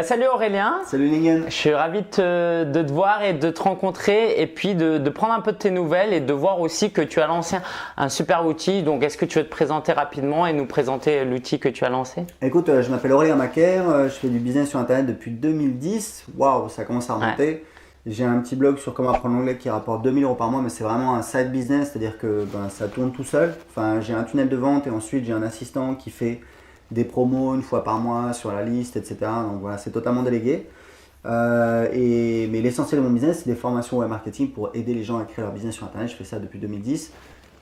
Salut Aurélien. Salut Ningen. Je suis ravi de te voir et de te rencontrer et puis de prendre un peu de tes nouvelles et de voir aussi que tu as lancé un super outil. Donc, est-ce que tu veux te présenter rapidement et nous présenter l'outil que tu as lancé? Écoute, je m'appelle Aurélien Macaire, je fais du business sur Internet depuis 2010. Waouh, ça commence à remonter. Ouais. J'ai un petit blog sur comment apprendre l'anglais qui rapporte 2000 € par mois, mais c'est vraiment un side business, c'est-à-dire que ça tourne tout seul. Enfin, j'ai un tunnel de vente et ensuite j'ai un assistant qui fait des promos une fois par mois sur la liste, etc. Donc voilà, c'est totalement délégué. Mais l'essentiel de mon business, c'est des formations web marketing pour aider les gens à créer leur business sur Internet. Je fais ça depuis 2010.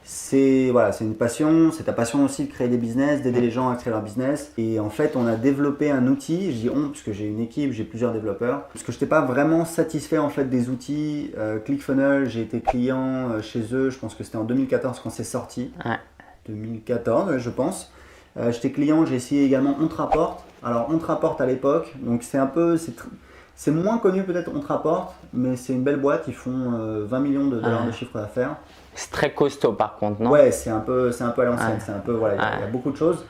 C'est une passion, c'est ta passion aussi de créer des business, d'aider les gens à créer leur business. Et en fait, on a développé un outil, je dis on parce que j'ai une équipe, j'ai plusieurs développeurs. Parce que je n'étais pas vraiment satisfait en fait des outils. ClickFunnels, j'ai été client chez eux, je pense que c'était en 2014 quand c'est sorti. Ouais. 2014, je pense. J'étais client, j'ai essayé également OnTraport. Alors OnTraport à l'époque, donc c'est moins connu peut-être OnTraport, mais c'est une belle boîte, ils font 20 millions de dollars de chiffre d'affaires. C'est très costaud par contre, non? Ouais, c'est un peu à l'ancienne, c'est un peu, voilà, il y a beaucoup de choses.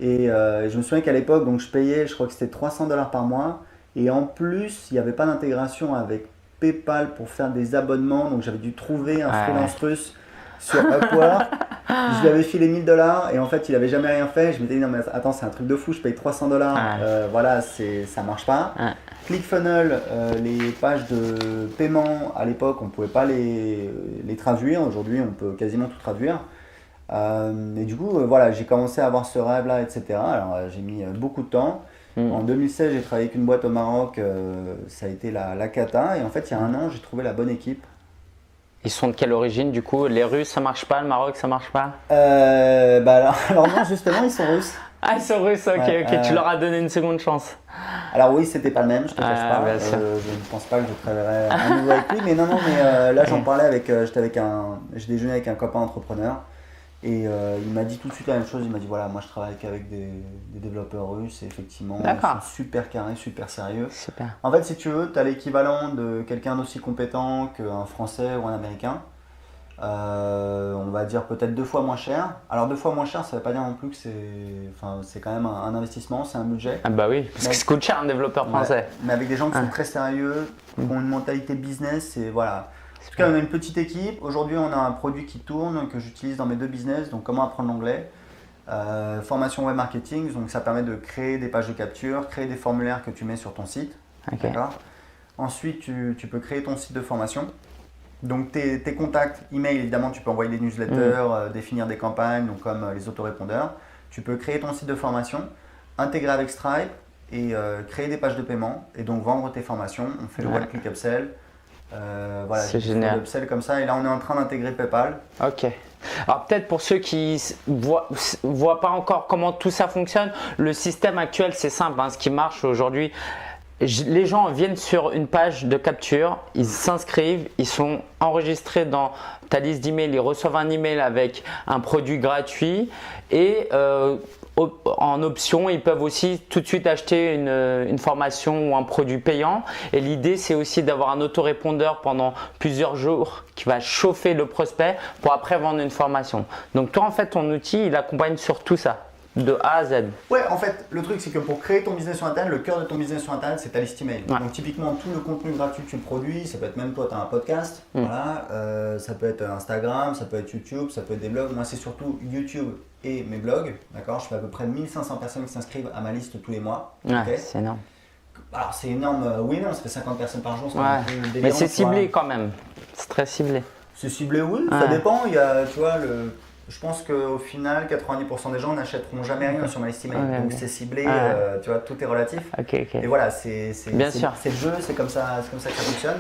Et je me souviens qu'à l'époque, donc je payais, je crois que c'était 300 $ par mois. Et en plus, il n'y avait pas d'intégration avec PayPal pour faire des abonnements, donc j'avais dû trouver un freelance russe sur Upwork. Je lui avais filé 1000 $ et en fait il avait jamais rien fait. Je me disais non mais attends, c'est un truc de fou, je paye 300 $, voilà, ça marche pas. ClickFunnels, les pages de paiement à l'époque on pouvait pas les traduire, aujourd'hui on peut quasiment tout traduire. Et du coup voilà, j'ai commencé à avoir ce rêve là, etc. Alors j'ai mis beaucoup de temps. En 2016 j'ai travaillé avec une boîte au Maroc, ça a été la cata, et en fait il y a un an j'ai trouvé la bonne équipe. Ils sont de quelle origine du coup? Les Russes ça marche pas, le Maroc ça marche pas? Alors non, justement ils sont russes. Ah, ils sont russes, ok, tu leur as donné une seconde chance. Alors oui, c'était pas le même, je te cache pas. Je ne pense pas que je travaillerai à nouveau avec lui, mais non, mais là j'en parlais avec, j'ai déjeuné avec un copain entrepreneur et il m'a dit tout de suite la même chose. Il m'a dit voilà, moi je travaille qu'avec des développeurs russes et effectivement ils sont super carrés, super sérieux. Super. En fait, si tu veux, tu as l'équivalent de quelqu'un d'aussi compétent qu'un Français ou un Américain. On va dire peut-être 2 fois moins cher. Alors 2 fois moins cher, ça ne veut pas dire non plus que c'est quand même un investissement, c'est un budget. Ah bah oui, parce que ça coûte cher un développeur français. Mais avec des gens qui sont très sérieux, qui ont une mentalité business et voilà. En tout cas, on a une petite équipe. Aujourd'hui, on a un produit qui tourne, que j'utilise dans mes 2 business. Donc comment apprendre l'anglais, formation web marketing, donc ça permet de créer des pages de capture, créer des formulaires que tu mets sur ton site. Okay. Ensuite, tu peux créer ton site de formation. Donc tes contacts, email, évidemment, tu peux envoyer des newsletters, définir des campagnes, donc comme les autorépondeurs. Tu peux créer ton site de formation, intégrer avec Stripe et créer des pages de paiement et donc vendre tes formations. On fait le one click upsell. Voilà, c'est génial. Upsell comme ça, et là on est en train d'intégrer PayPal. Ok. Alors peut-être pour ceux qui voient pas encore comment tout ça fonctionne, le système actuel c'est simple, hein, ce qui marche aujourd'hui. Les gens viennent sur une page de capture, ils s'inscrivent, ils sont enregistrés dans ta liste d'emails, ils reçoivent un email avec un produit gratuit et en option, ils peuvent aussi tout de suite acheter une formation ou un produit payant. Et l'idée, c'est aussi d'avoir un autorépondeur pendant plusieurs jours qui va chauffer le prospect pour après vendre une formation. Donc toi, en fait, ton outil, il accompagne sur tout ça. De A à Z. Ouais, en fait, le truc c'est que pour créer ton business sur Internet, le cœur de ton business sur Internet, c'est ta liste email. Ouais. Donc typiquement, tout le contenu gratuit que tu produis, ça peut être même toi, tu as un podcast, voilà, ça peut être Instagram, ça peut être YouTube, ça peut être des blogs. Moi, c'est surtout YouTube et mes blogs, d'accord. Je fais à peu près 1500 personnes qui s'inscrivent à ma liste tous les mois. Ouais, okay. C'est énorme. Alors c'est énorme, oui, non, ça fait 50 personnes par jour. Mais c'est ciblé quand même, c'est très ciblé. C'est ciblé, oui, ça dépend. Il y a, tu vois, je pense qu'au final, 90% des gens n'achèteront jamais rien sur ma liste email. Donc c'est ciblé, tu vois, tout est relatif. Okay. Et voilà, c'est le jeu, c'est comme ça que ça fonctionne.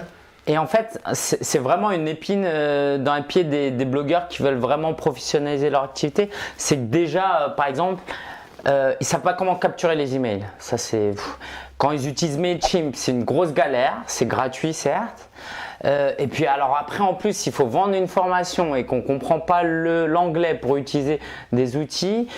Et en fait, c'est vraiment une épine dans le pied des blogueurs qui veulent vraiment professionnaliser leur activité. C'est que déjà, par exemple, ils ne savent pas comment capturer les emails. Ça, quand ils utilisent Mailchimp, c'est une grosse galère. C'est gratuit, certes. Et puis alors après en plus il faut vendre une formation et qu'on ne comprend pas l'anglais pour utiliser des outils.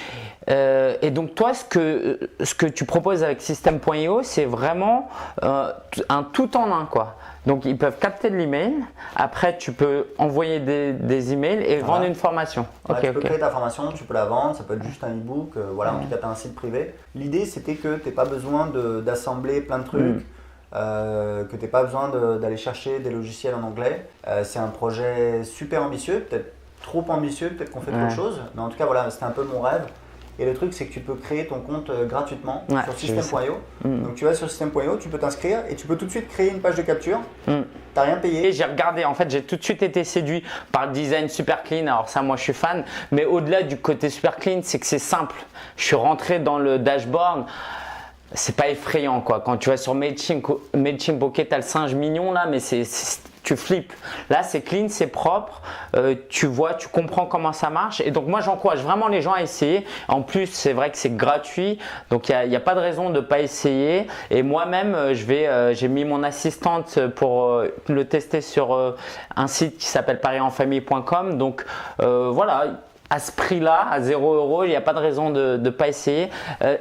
Et donc toi ce que tu proposes avec System.io c'est vraiment un tout en un quoi. Donc ils peuvent capter de l'email, après tu peux envoyer des emails et vendre une formation. Ouais, tu peux créer ta formation, tu peux la vendre, ça peut être juste un e-book, voilà, en tout cas tu as un site privé. L'idée c'était que tu n'aies pas besoin d'assembler plein de trucs, que tu n'aies pas besoin d'aller chercher des logiciels en anglais. C'est un projet super ambitieux, peut-être trop ambitieux, peut-être qu'on fait trop de choses, mais en tout cas voilà, c'était un peu mon rêve. Et le truc, c'est que tu peux créer ton compte gratuitement sur System.io. Donc tu vas sur System.io, tu peux t'inscrire et tu peux tout de suite créer une page de capture. Tu n'as rien payé. Et j'ai regardé, en fait, j'ai tout de suite été séduit par le design super clean. Alors ça, moi, je suis fan. Mais au-delà du côté super clean, c'est que c'est simple. Je suis rentré dans le dashboard. C'est pas effrayant quoi. Quand tu vas sur Mailchimp, ok, tu as le singe mignon là, mais tu flippes. Là, c'est clean, c'est propre. Tu vois, tu comprends comment ça marche. Et donc, moi, j'encourage vraiment les gens à essayer. En plus, c'est vrai que c'est gratuit. Donc, il n'y a pas de raison de ne pas essayer. Et moi-même, j'ai mis mon assistante pour le tester sur un site qui s'appelle parienfamille.com. Donc, voilà. À ce prix-là, à 0 €, il n'y a pas de raison de ne pas essayer.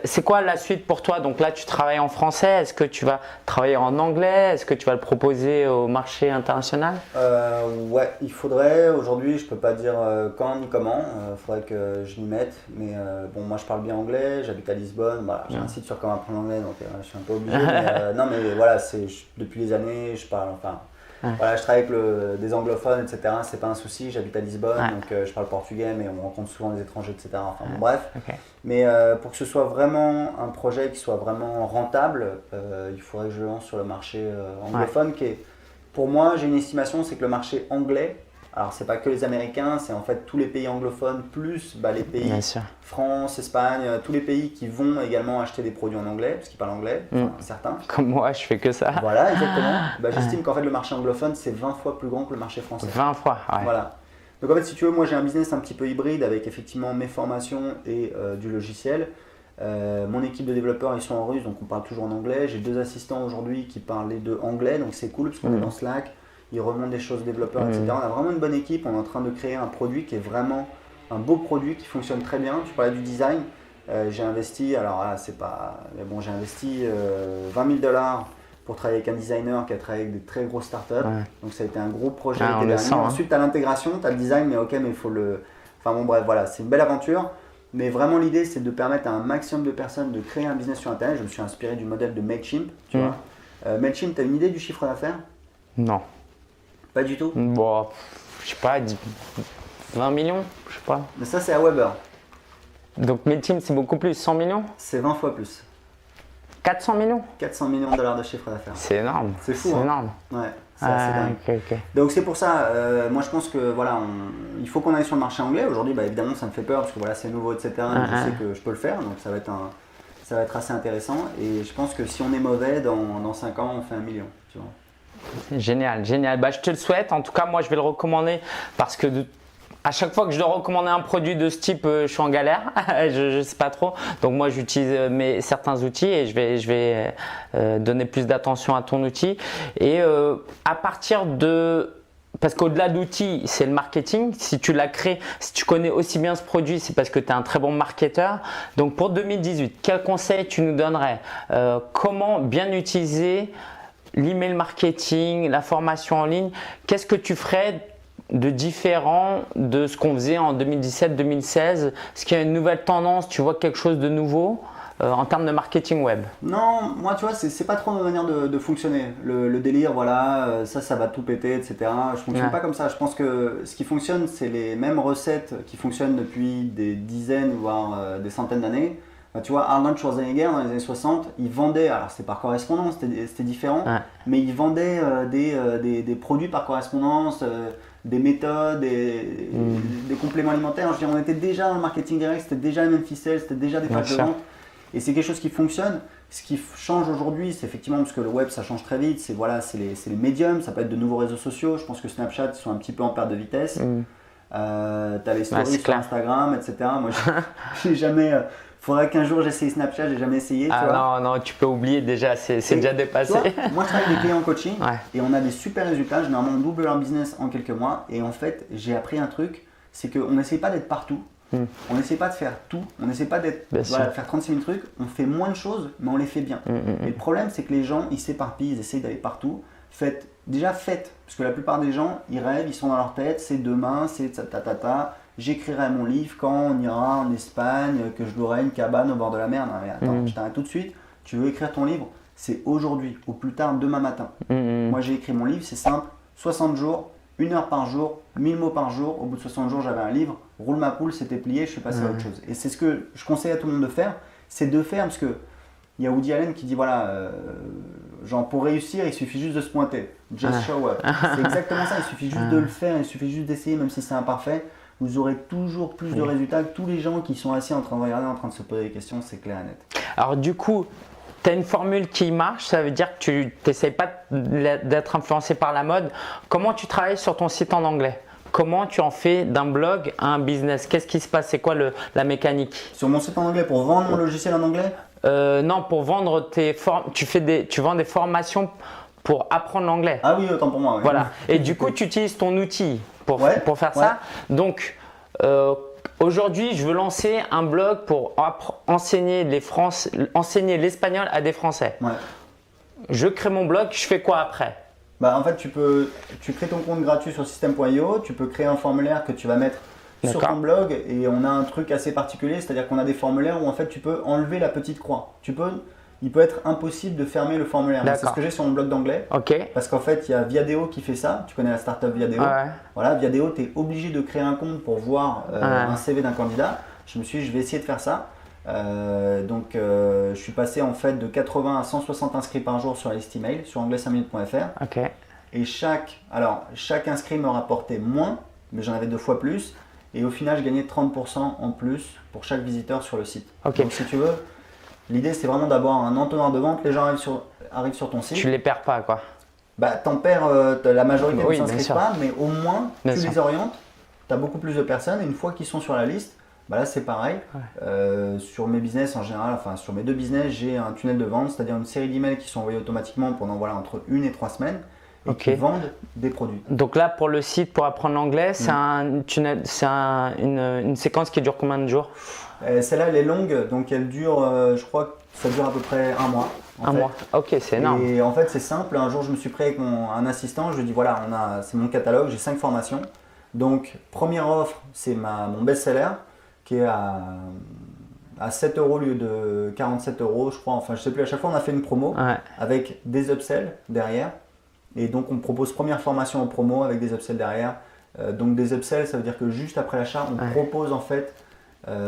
C'est quoi la suite pour toi? Donc là, tu travailles en français. Est-ce que tu vas travailler en anglais? Est-ce que tu vas le proposer au marché international? Ouais, il faudrait. Aujourd'hui, je ne peux pas dire quand ni comment. Il faudrait que je m'y mette. Mais bon, moi, je parle bien anglais. J'habite à Lisbonne. Voilà, j'ai un site sur comment apprendre l'anglais, donc je suis un peu obligé. Mais, non, mais voilà, depuis les années, je parle. Enfin, voilà, je travaille avec des anglophones, etc. C'est pas un souci. J'habite à Lisbonne, donc je parle portugais, mais on rencontre souvent des étrangers, etc. Enfin, bon, bref. Mais pour que ce soit vraiment un projet qui soit vraiment rentable, il faudrait que je le lance sur le marché anglophone, qui est, pour moi, j'ai une estimation, c'est que le marché anglais, alors c'est pas que les Américains, c'est en fait tous les pays anglophones plus les pays France, Espagne, tous les pays qui vont également acheter des produits en anglais, parce qu'ils parlent anglais, certains. Comme moi, je fais que ça. Voilà, exactement. J'estime qu'en fait le marché anglophone c'est 20 fois plus grand que le marché français. 20 fois, ouais. Voilà. Donc en fait si tu veux, moi j'ai un business un petit peu hybride avec effectivement mes formations et du logiciel. Mon équipe de développeurs ils sont en russe, donc on parle toujours en anglais. J'ai 2 assistants aujourd'hui qui parlent les 2 anglais, donc c'est cool parce qu'on est dans Slack. Ils remontent des choses développeurs, etc. On a vraiment une bonne équipe. On est en train de créer un produit qui est vraiment un beau produit qui fonctionne très bien. Tu parlais du design. J'ai investi, alors là, c'est pas. Mais bon, j'ai investi 20 000 $ pour travailler avec un designer qui a travaillé avec des très grosses startups. Donc ça a été un gros projet. Ensuite, tu as l'intégration, tu as le design, mais ok, mais il faut le. Enfin bon, bref, voilà, c'est une belle aventure. Mais vraiment, l'idée, c'est de permettre à un maximum de personnes de créer un business sur Internet. Je me suis inspiré du modèle de Mailchimp. Tu vois. Mailchimp, tu as une idée du chiffre d'affaires? Non. Pas du tout? Bon, je sais pas, 20 millions, je sais pas. Mais ça, c'est à Weber. Donc Mailchimp, c'est beaucoup plus, 100 millions? C'est 20 fois plus. 400 millions? 400 millions de $ de chiffre d'affaires. C'est énorme. C'est fou. C'est énorme. Ouais, c'est assez dingue. Okay. Donc c'est pour ça, moi je pense que voilà, il faut qu'on aille sur le marché anglais. Aujourd'hui, évidemment, ça me fait peur parce que voilà, c'est nouveau, etc. Mais je sais que je peux le faire, donc ça va être assez intéressant. Et je pense que si on est mauvais, dans 5 ans, on fait 1 million. Tu vois. Génial, génial. Je te le souhaite. En tout cas, moi, je vais le recommander parce que à chaque fois que je dois recommander un produit de ce type, je suis en galère. Je ne sais pas trop. Donc moi, j'utilise certains outils et je vais donner plus d'attention à ton outil. Et à partir de... Parce qu'au-delà d'outils, c'est le marketing. Si tu l'as créé, si tu connais aussi bien ce produit, c'est parce que tu es un très bon marketeur. Donc pour 2018, quels conseils tu nous donnerais? Comment bien utiliser l'email marketing, la formation en ligne? Qu'est-ce que tu ferais de différent de ce qu'on faisait en 2017-2016? Est-ce qu'il y a une nouvelle tendance? Tu vois quelque chose de nouveau en termes de marketing web? Non, moi tu vois, c'est pas trop ma manière de fonctionner. Le délire, voilà, ça va tout péter, etc. Je fonctionne pas comme ça. Je pense que ce qui fonctionne, c'est les mêmes recettes qui fonctionnent depuis des dizaines, voire des centaines d'années. Tu vois, Arnold Schwarzenegger dans les années 60, il vendait, alors c'est par correspondance, c'était différent, mais il vendait des produits par correspondance, des méthodes, des compléments alimentaires. Je veux dire, on était déjà dans le marketing direct, c'était déjà les mêmes ficelles, c'était déjà des pages de vente. Et c'est quelque chose qui fonctionne. Ce qui change aujourd'hui, c'est effectivement, parce que le web ça change très vite, c'est les médiums, ça peut être de nouveaux réseaux sociaux. Je pense que Snapchat, ils sont un petit peu en perte de vitesse. t'as les stories sur clair. Instagram, etc. Moi, j'ai jamais. Faudrait qu'un jour j'essaye Snapchat, j'ai jamais essayé. Tu vois. Non, tu peux oublier déjà, c'est déjà dépassé. Tu vois, moi, je travaille avec des clients en coaching et on a des super résultats. Généralement, on double leur business en quelques mois. Et en fait, j'ai appris un truc, c'est qu'on n'essaie pas d'être partout. On n'essaie pas de faire tout. On n'essaie pas de faire 36 000 trucs. On fait moins de choses, mais on les fait bien. Et le problème, c'est que les gens, ils s'éparpillent, ils essayent d'aller partout. Faites. Parce que la plupart des gens, ils rêvent, ils sont dans leur tête, c'est demain, c'est j'écrirai mon livre quand on ira en Espagne, que je louerai une cabane au bord de la mer. Non, mais attends, je t'arrête tout de suite. Tu veux écrire ton livre, c'est aujourd'hui, au plus tard demain matin. Moi, j'ai écrit mon livre, c'est simple, 60 jours, 1 heure par jour, 1000 mots par jour. Au bout de 60 jours, j'avais un livre. Roule ma poule, c'était plié, je suis passé à autre chose. Et c'est ce que je conseille à tout le monde de faire, c'est de faire parce que il y a Woody Allen qui dit voilà, genre pour réussir, il suffit juste de se pointer. Just show up. C'est exactement ça, il suffit juste de le faire, il suffit juste d'essayer, même si c'est imparfait. Vous aurez toujours plus de résultats que tous les gens qui sont assis en train de regarder, en train de se poser des questions, c'est clair et net. Alors du coup, tu as une formule qui marche, ça veut dire que tu n'essayes pas d'être influencé par la mode. Comment tu travailles sur ton site en anglais? Comment tu en fais d'un blog à un business? Qu'est-ce qui se passe? C'est quoi la mécanique? Sur mon site en anglais, pour vendre mon logiciel en anglais? Non, pour vendre tu vends des formations pour apprendre l'anglais. Ah oui, autant pour moi. Oui. Voilà. Et du coup, tu utilises ton outil pour faire ça. Donc, aujourd'hui, je veux lancer un blog pour enseigner l'espagnol à des Français. Ouais. Je crée mon blog, je fais quoi après? En fait, tu crées ton compte gratuit sur system.io, tu peux créer un formulaire que tu vas mettre sur ton blog et on a un truc assez particulier, c'est-à-dire qu'on a des formulaires où en fait tu peux enlever la petite croix. Il peut être impossible de fermer le formulaire. C'est ce que j'ai sur mon blog d'anglais. Parce qu'en fait, il y a Viadeo qui fait ça. Tu connais la startup Viadeo. Voilà, Viadeo, tu es obligé de créer un compte pour voir un CV d'un candidat. Je me suis dit, je vais essayer de faire ça. Donc, je suis passé en fait de 80 à 160 inscrits par jour sur la liste email sur anglais5minutes.fr. Et chaque inscrit me rapportait moins, mais j'en avais 2 fois plus. Et au final, je gagnais 30% en plus pour chaque visiteur sur le site. Donc, si tu veux, l'idée, c'est vraiment d'avoir un entonnoir de vente. Les gens arrivent sur ton site. Tu les perds pas, quoi. T'en perds, la majorité ne s'inscrivent pas, mais au moins, tu les orientes. Tu as beaucoup plus de personnes. Et une fois qu'ils sont sur la liste, là, c'est pareil. Sur mes business en général, enfin sur mes 2 business, j'ai un tunnel de vente, c'est-à-dire une série d'emails qui sont envoyés automatiquement pendant entre 1 et 3 semaines. Et qui vendent des produits. Donc là, pour le site, pour apprendre l'anglais, c'est une séquence qui dure combien de jours? Celle-là, elle est longue, donc elle dure, je crois que ça dure à peu près 1 mois. Un mois, ok, c'est énorme. Et en fait, c'est simple. Un jour, je me suis pris avec un assistant, je lui ai dit voilà, c'est mon catalogue, j'ai 5 formations. Donc, première offre, c'est mon best-seller qui est à 7 € au lieu de 47 €, je crois. Enfin, je sais plus, à chaque fois, on a fait une promo avec des upsells derrière. Et donc, on propose première formation en promo avec des upsells derrière. Donc, des upsells, ça veut dire que juste après l'achat, on propose en fait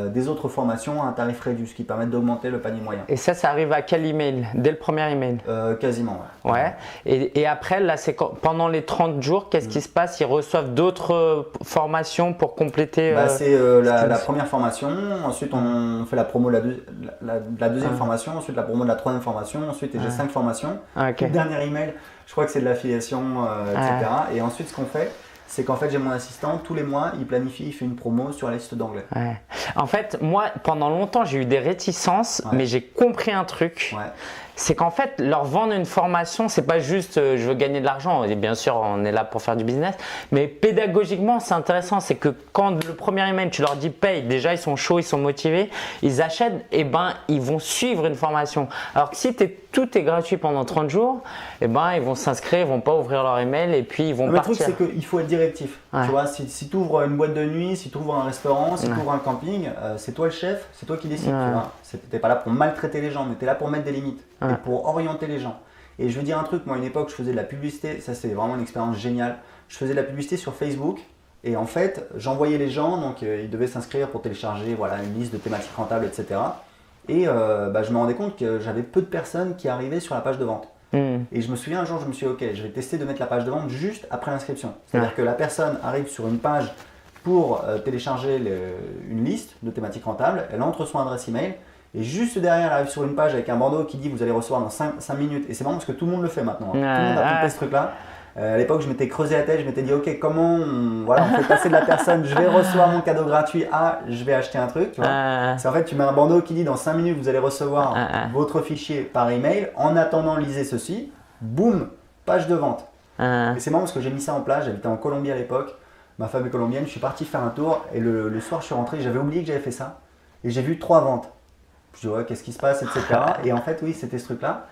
des autres formations à un tarif réduit, ce qui permet d'augmenter le panier moyen. Et ça arrive à quel email? Dès le premier email? Quasiment, ouais. Et après, là, pendant les 30 jours, qu'est-ce qui se passe? Ils reçoivent d'autres formations pour compléter c'est la première formation, ensuite on fait la promo de la deuxième formation, ensuite la promo de la troisième formation, ensuite j'ai 5 formations. Le dernier email, je crois que c'est de l'affiliation, etc. Et ensuite, ce qu'on fait, c'est qu'en fait, j'ai mon assistant, tous les mois, il planifie, il fait une promo sur la liste d'anglais. En fait, moi, pendant longtemps, j'ai eu des réticences, mais j'ai compris un truc. C'est qu'en fait, leur vendre une formation, c'est pas juste je veux gagner de l'argent. Et bien sûr, on est là pour faire du business. Mais pédagogiquement, c'est intéressant. C'est que quand le premier email, tu leur dis paye, déjà, ils sont chauds, ils sont motivés, ils achètent, et ils vont suivre une formation. Alors que si tout est gratuit pendant 30 jours, ils vont s'inscrire, ils vont pas ouvrir leur email et puis ils vont partir. Le truc, c'est qu'il faut être directif. Tu vois, si tu ouvres une boîte de nuit, si tu ouvres un restaurant, si tu ouvres un camping, c'est toi le chef, c'est toi qui décides. Tu n'es pas là pour maltraiter les gens, mais tu es là pour mettre des limites et pour orienter les gens. Et je veux dire un truc, moi, à une époque, je faisais de la publicité, ça c'est vraiment une expérience géniale. Je faisais de la publicité sur Facebook et en fait, j'envoyais les gens, donc ils devaient s'inscrire pour télécharger une liste de thématiques rentables, etc. Et je me rendais compte que j'avais peu de personnes qui arrivaient sur la page de vente. Et je me souviens un jour, je me suis dit, ok, je vais tester de mettre la page de vente juste après l'inscription. C'est-à-dire que la personne arrive sur une page pour télécharger une liste de thématiques rentables, elle entre son adresse email et juste derrière, elle arrive sur une page avec un bandeau qui dit vous allez recevoir dans 5 minutes. Et c'est marrant parce que tout le monde le fait maintenant. Tout le monde a compris ce truc-là. À l'époque, je m'étais creusé la tête, je m'étais dit, ok, comment on fait passer de la personne, je vais recevoir mon cadeau gratuit à je vais acheter un truc. Tu vois. C'est en fait, tu mets un bandeau qui dit dans 5 minutes, vous allez recevoir votre fichier par email. En attendant, lisez ceci. Boum, page de vente. Et c'est marrant parce que j'ai mis ça en place. J'habitais en Colombie à l'époque. Ma femme est colombienne. Je suis parti faire un tour et le soir, je suis rentré. J'avais oublié que j'avais fait ça. Et j'ai vu 3 ventes. Je dis, ouais, qu'est-ce qui se passe, etc. Et en fait, oui, c'était ce truc-là.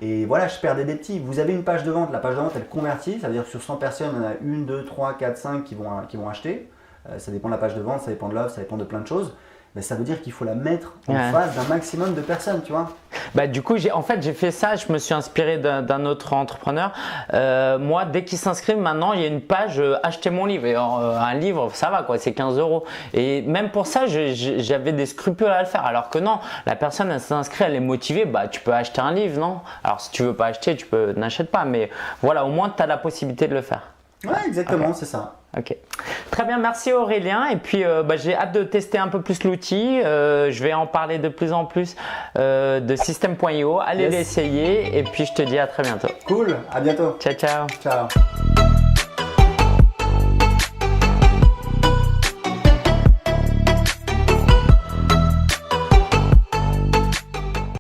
Et voilà, je perdais des petits. Vous avez une page de vente. La page de vente, elle convertit. Ça veut dire que sur 100 personnes, il y en a 1, 2, 3, 4, 5 qui vont acheter. Ça dépend de la page de vente, ça dépend de l'offre, ça dépend de plein de choses. Mais ça veut dire qu'il faut la mettre en face d'un maximum de personnes, tu vois. Bah, du coup, j'ai fait ça. Je me suis inspiré d'un autre entrepreneur. Moi, dès qu'il s'inscrit, maintenant, il y a une page acheter mon livre. Et un livre, ça va quoi, c'est 15 €. Et même pour ça, j'avais des scrupules à le faire. Alors que non, la personne, elle s'inscrit, elle est motivée. Bah, tu peux acheter un livre, non? Alors, si tu veux pas acheter, n'achètes pas. Mais voilà, au moins, tu as la possibilité de le faire. Ouais, exactement, c'est ça. Ok, très bien, merci Aurélien. Et puis j'ai hâte de tester un peu plus l'outil. Je vais en parler de plus en plus de System.io. Allez l'essayer et puis je te dis à très bientôt. Cool, à bientôt. Ciao, ciao. Ciao.